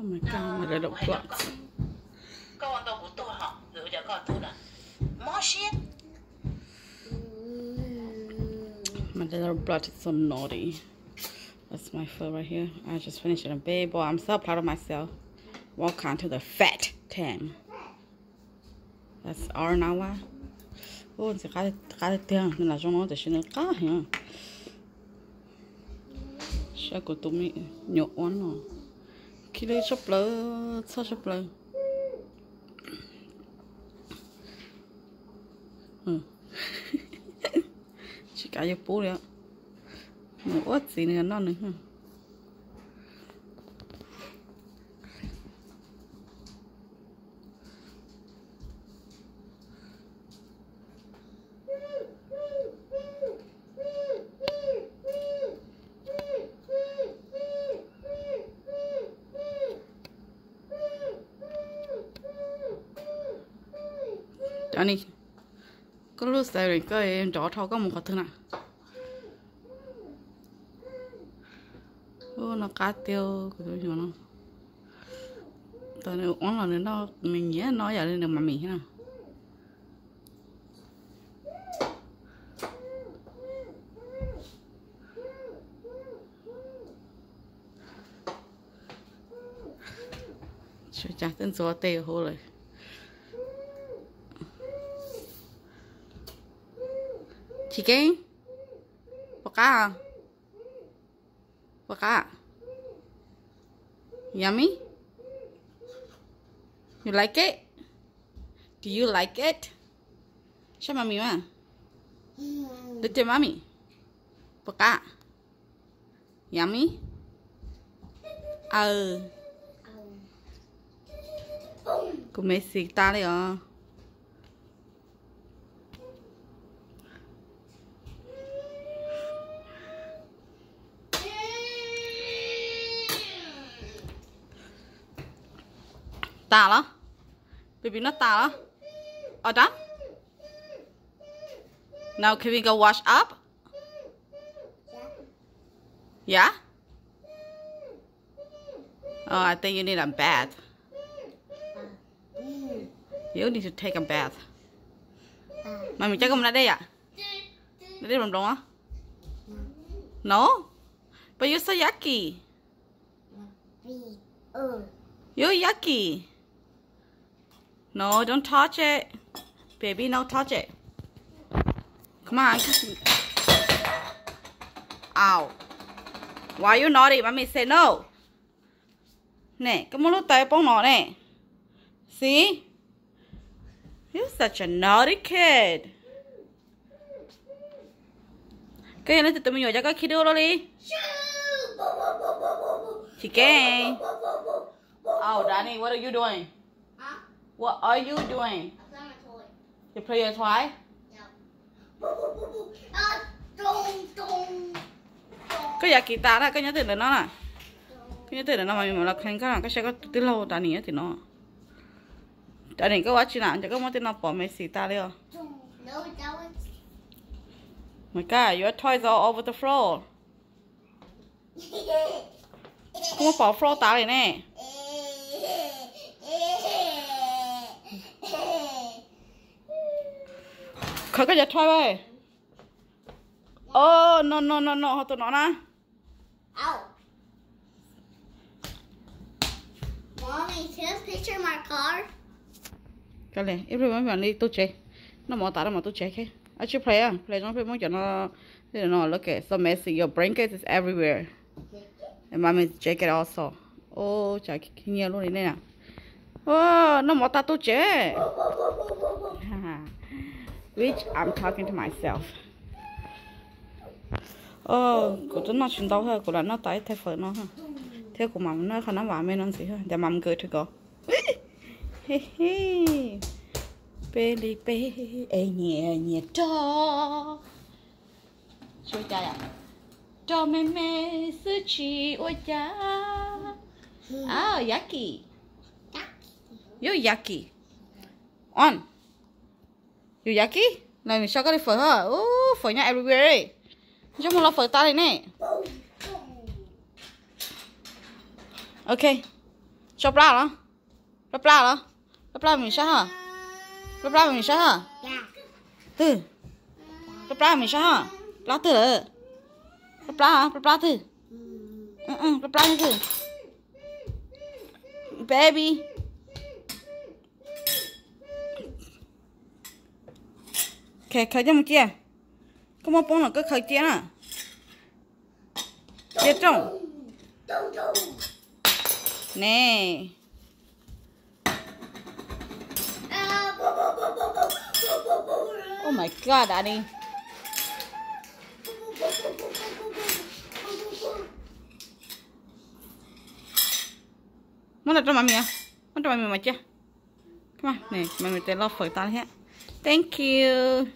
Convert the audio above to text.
my god, my little blood. My little blood is so naughty. That's my foot right here. I just finished a baby boy. I'm so proud of myself. Welcome to the fat time. That's our now. Oh, it's cái tiền nên là trong nó thì xin cá hả? Sẽ có tụi mình nhộn nó. Khi đây chụp lơ, sao chụp lơ? Chỉ cả giờ bố đấy. Ủa gì nữa nó nữa. Johnny, có lúc sao rồi cái chó thau có một cái thứ nào? Ô nó cá tiêu cái thứ gì nó, tao nếu uống là nó mình nhớ nói giờ lên được mà mình thế nào? Trời chả tên số tê hồ rồi. Chicken? Baka? Baka? Yummy? You like it? Do you like it? Show mommy ma. Look at mommy. Baka? Yummy? Cô mẹ xịt ta đấy à? Tà đó, baby nó tà đó. All done? Now can we go wash up? Yeah? Oh, I think you need a bath. You need to take a bath. Mà mình chắc không ra đây à? Ra đây đúng á? No? But you're so yucky. You're yucky. No, don't touch it. Baby, no touch it. Come on. Ow. Why you naughty? Mommy say no. Nè, cái món tay bông nó nè. See? You're such a naughty kid. Cái này tụi mình nhồi cho cái kiddo đó đi. Chicken. Oh, Danny, what are you doing? What are you doing? I play my toy. You play your toy? Cái giá guitar đó, cái nhớ tiền là nó nè. Cái nhớ tiền là nó mà mình là khen cái xe có tiếng lâu Danny thì nó. Danny có watch nào, chắc có muốn tên nó bỏ mấy xì ta đi không? No, that was. My God, your toys all over the floor. Không có bỏ floor ta này nè. Khởi cái giật thôi vậy. Oh, no, tụi nó nè. Ow. Mommy, can I picture my car? Cái này, ít rồi mấy đi tôi chơi. Nó mỏ tả nó mà tôi chơi cái. I should play à, play nó phải muốn cho nó look at so messy. Your blanket is everywhere. And mommy's jacket also. Oh, trời nhiều luôn này nè. Oh, nó mỏ tả tôi chơi. Which I'm talking to myself. Cô tôi nói chuyện đâu thôi, cô là nó tới thay phở nó ha. Thế cô mắm nó không nó vào mấy nó gì hết, để mắm cười thôi cô. Baby baby, nhẹ nhẹ cho. Chơi cha à? Cho mẹ mẹ sư chỉ ôi cha. Yucky. You yucky. On. You yucky? Này mình sao có đi phở hả? Phở nhà everywhere ấy. Cho một lọ phở ta này nè. Okay. Cho bla đó. Bla đó. Bla mình sao hả? Bla mình sao hả? Từ. Bla mình sao hả? Bla từ. Bla từ. Bla từ. Baby. Khởi cho một chia. Có một bông là cứ khởi chia nè. Chia trong. Nè. Oh my god, Daddy. Mana tu mami ya? Mana tu mami macam? Come on, nih, mami telah foto ya. Thank you.